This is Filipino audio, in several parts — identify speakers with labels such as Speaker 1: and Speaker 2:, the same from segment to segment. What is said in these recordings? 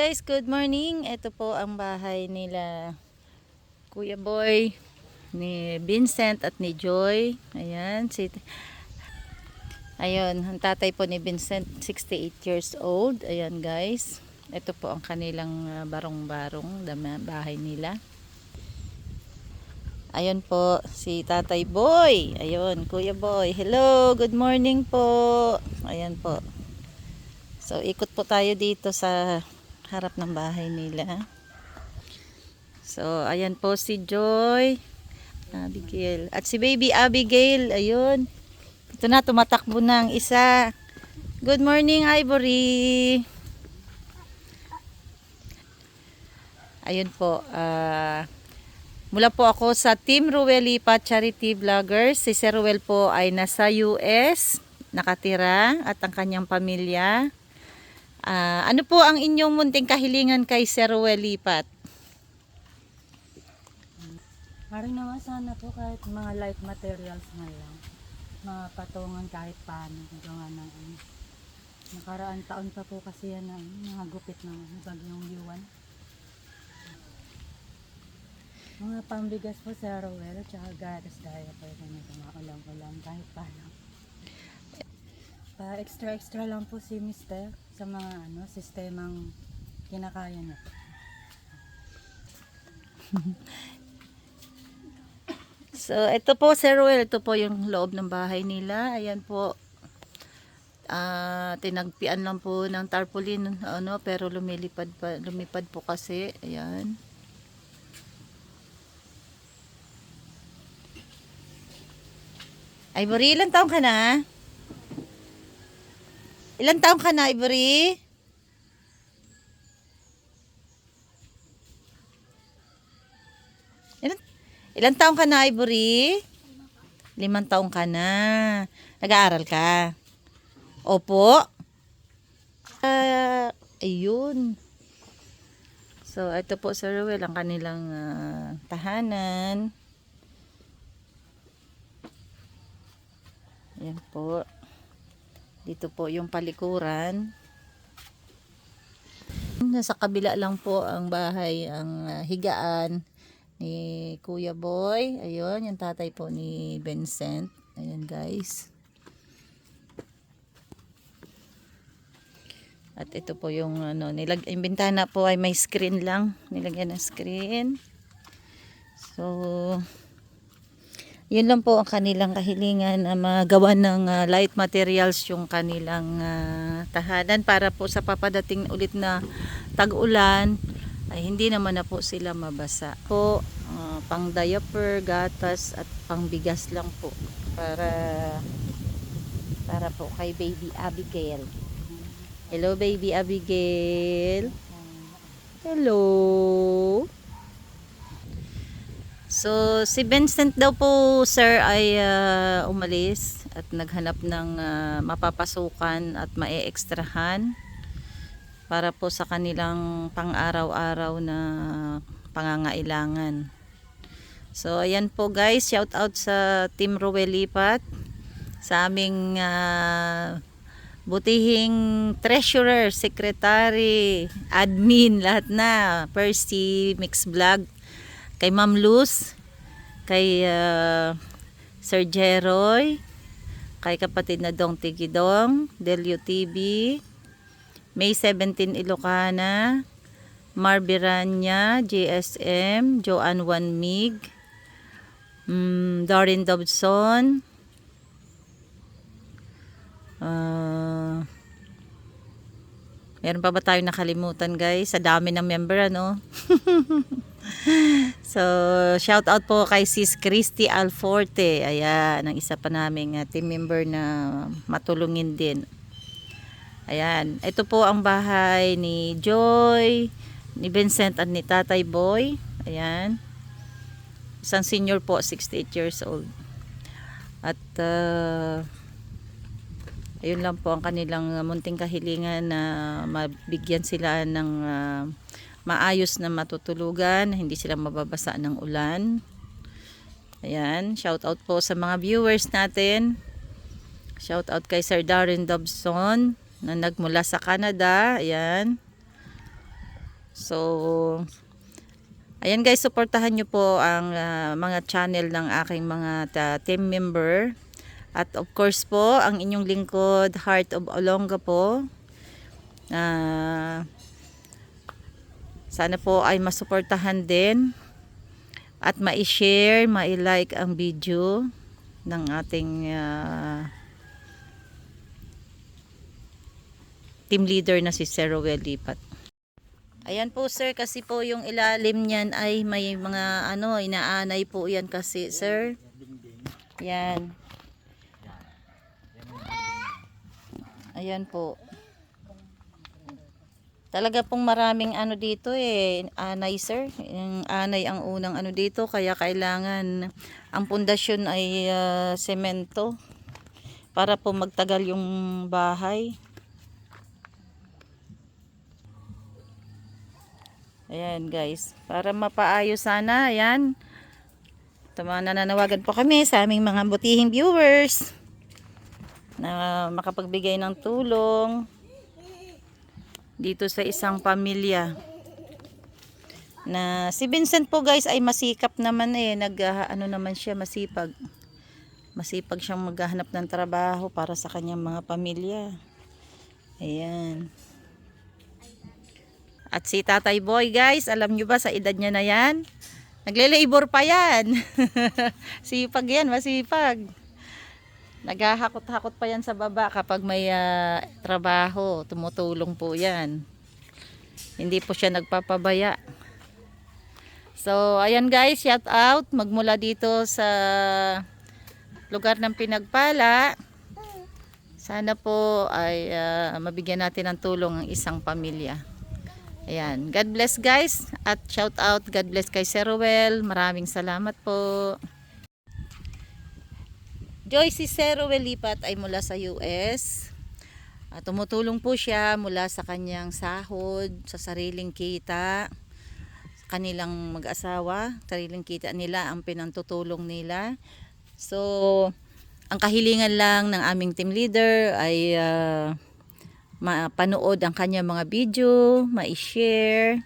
Speaker 1: guys, good morning. Ito po ang bahay nila Kuya Boy, ni Vincent at ni Joy. Ayan, ayun, ang tatay po ni Vincent, 68 years old. Ayan guys, ito po ang kanilang barong-barong bahay nila. Ayun po, si Tatay Boy. Ayun, Kuya Boy. Hello, good morning po. Ayan po. So, ikot po tayo dito sa harap ng bahay nila. So, ayan po si Joy, Abigail. At si baby Abigail, ayun. Ito na, tumatakbo na ang isa. Good morning, Ivory. Ayun po, mula po ako sa Team Ruel Lipat Charity Vloggers. Si Sir Ruel po ay nasa US, nakatira, at ang kanyang pamilya. Ano po ang inyong munting kahilingan kay Sir Ruel Lipat?
Speaker 2: Parang naman sana po kahit mga light materials na lang. Mga patungan kahit paano. Gawa ng nakaraan taon pa po kasi yan ang mga gupit ng bagyong Yuan. Mga pambigas po sa Rowell at saka gatas dahil po yung mga ulam-ulam kahit paano. Pa-extra lang po si Mister sa mga sistemang kinakaya niya.
Speaker 1: So, ito po Sir Ruel, ito po yung loob ng bahay nila. Ayan po. Tinagpian lang po ng tarpaulin, pero lumipad po kasi. Ayan. Ivory, ilang taong ka na? Ilang taong ka na, Ivory? Ilang taong ka na, Ivory? 5 taong ka na. Nag-aaral ka? Opo. Ayun. So, ito po Sir Ruel, ang kanilang tahanan. Ayan po. Dito po yung palikuran. Nasa kabila lang po ang bahay, ang higaan ni Kuya Boy. Ayun, yung tatay po ni Vincent. Ayan guys. At ito po yung yung bintana po ay may screen lang. Nilagyan ng screen. So, yun lang po ang kanilang kahilingan na magawa ng light materials yung kanilang tahanan para po sa papadating ulit na tag-ulan ay hindi naman na po sila mabasa. Po, pang diaper, gatas at pang bigas lang po para po kay baby Abigail. Hello baby Abigail. Hello. So, si Vincent daw po, sir, ay umalis at naghanap ng mapapasukan at mae-ekstrahan para po sa kanilang pang-araw-araw na pangangailangan. So, ayan po guys, shout out sa Team Ruel Lipat, sa aming butihing treasurer, secretary, admin, lahat na, Percy Mix Vlog, kay Ma'am Luz, kay Sir Jeroy, kay kapatid na Dong Tigidong, Delio TV, May 17 Ilocana, Marbiranya, JSM, Joanne 1 Mig, Darin Dobson, meron pa ba tayo nakalimutan guys? Sa dami ng member So, shout out po kay Sis Christy Alforte. Ayan, ang isa pa naming team member na matulungin din. Ayan, ito po ang bahay ni Joy, ni Vincent at ni Tatay Boy. Ayan. Isang senior po, 68 years old. At ayun lang po ang kanilang munting kahilingan na mabigyan sila ng maayos na matutulugan, hindi sila mababasa ng ulan. Ayan, shout out po sa mga viewers natin. Shout out kay Sir Darren Dobson na nagmula sa Canada. Ayan. So, ayan guys, suportahan nyo po ang mga channel ng aking mga team member. At of course po, ang inyong lingkod, Heart of Olonga po. Sana po ay masuportahan din at ma-share, ma-like ang video ng ating team leader na si Sir Rowel Lipat. Ayan po sir, kasi po yung ilalim niyan ay may mga inaanay po yan kasi sir. Yan. Ayan po. Talaga pong maraming dito anay sir. Yung anay ang unang dito, kaya kailangan ang pundasyon ay semento para po magtagal yung bahay. Ayan guys, para mapaayos sana, ayan. Nananawagan po kami sa aming mga butihing viewers na makapagbigay ng tulong dito sa isang pamilya. Na si Vincent po guys ay masikap naman naman siya, masipag. Masipag siyang maghahanap ng trabaho para sa kanyang mga pamilya. Ayan. At si Tatay Boy guys, alam nyo ba sa edad niya na yan? Nagle-labor pa yan. Sipag yan, masipag. Naghahakot-hakot pa yan sa baba kapag may trabaho. Tumutulong po yan. Hindi po siya nagpapabaya. So, ayan guys, shout out. Magmula dito sa lugar ng Pinagpala. Sana po ay mabigyan natin ng tulong ang isang pamilya. Ayan. God bless guys. At shout out. God bless kay Sir Rowel. Maraming salamat po. Joy, si Sir Rowel Lipat ay mula sa US. Tumutulong po siya mula sa kanyang sahod, sa sariling kita. Kanilang mag-asawa, sariling kita nila ang pinantutulong nila. So, ang kahilingan lang ng aming team leader ay mapanood ang kanyang mga video, ma-share.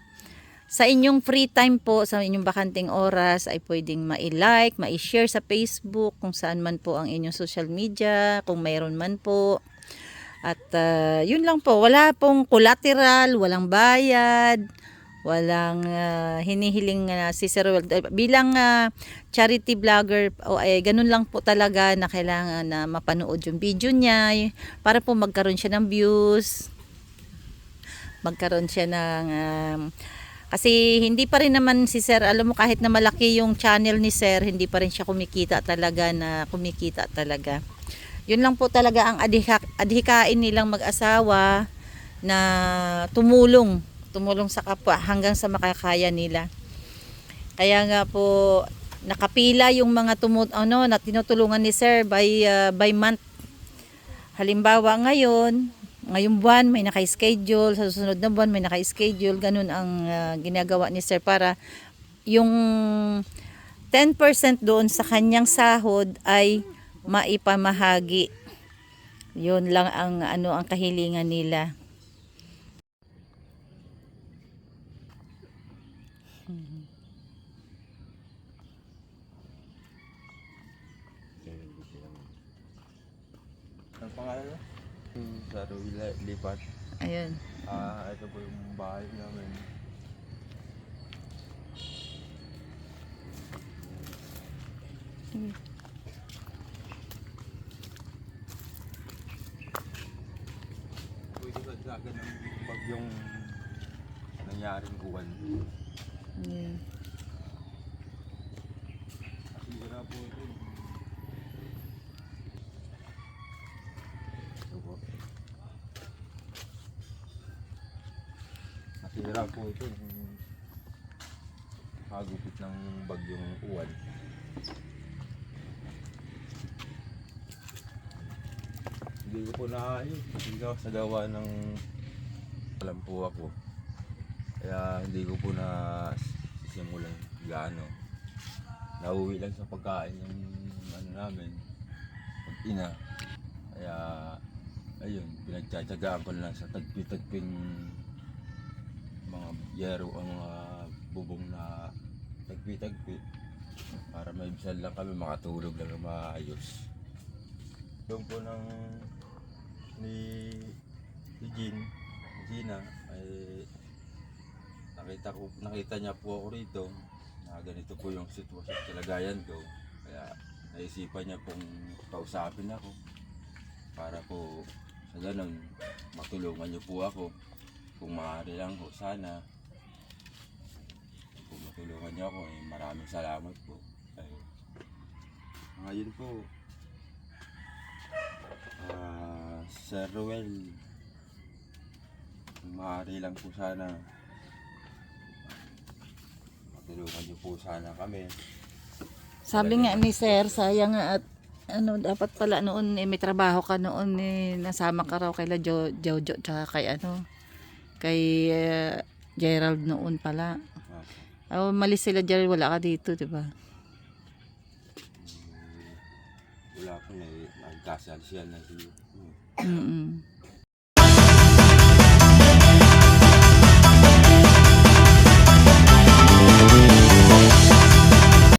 Speaker 1: Sa inyong free time po, sa inyong bakanting oras ay pwedeng ma-like, ma-share sa Facebook, kung saan man po ang inyong social media, kung mayroon man po. At yun lang po, wala pong collateral, walang bayad, walang hinihiling si Sir Rowel. Bilang charity vlogger, ganun lang po talaga na kailangan na mapanood yung video niya para po magkaroon siya ng views, magkaroon siya ng kasi hindi pa rin naman si Sir, alam mo, kahit na malaki yung channel ni Sir, hindi pa rin siya kumikita talaga. Yun lang po talaga ang adhikain nilang mag-asawa na tumulong sa kapwa hanggang sa makakaya nila. Kaya nga po nakapila yung mga na tinutulungan ni Sir by month. Halimbawa ngayong buwan may naka-schedule, sa susunod na buwan may naka-schedule, ganun ang ginagawa ni Sir para yung 10% doon sa kanyang sahod ay maipamahagi. Yun lang ang ang kahilingan nila.
Speaker 3: Ang pangalan mo? Sa Rowel Lipat.
Speaker 1: Ayun.
Speaker 3: Ito po yung bahay namin. Pwede sa dagat ng bagyong nangyaring uwan.
Speaker 1: Ayun.
Speaker 3: Sira po ito. Ito po. Nasira po ito. Hagupit ng bagyong uwan. Hindi ko po naayos. Hindi ko sa gawa ng alam po ako. Kaya hindi ko po na sisimulan gaano. Nauwi lang sa pagkain ng namin. Pag-ina. Kaya ayun, pinagtsatsagaan ko lang sa tagpi-tagping mga yero ang mga bubong na tagpi-tagpi para may bisan lang kami makatulog lang na maayos. Doon po ng ni Gina ay nakita niya po ako rito na ganito po yung sitwasyon kalagayan ko, kaya naisipan niya pong kausapin ako para po sa ganun matulungan niyo po ako kung maaari lang po. Sana kung matulungan niyo ako, maraming salamat po. Ay, ngayon po Sir Ruel, kung maaari lang po sana matulungan niyo po sana kami.
Speaker 1: Sabi nga ni Sir, sayang nga at ano, dapat pala noon may trabaho ka noon nasama ka raw kay Jojo tsaka kay kay Gerald noon pala. Malis sila Gerald, wala ka dito, di ba?
Speaker 3: Wala po na nagkasal siya na siya.
Speaker 1: Mm.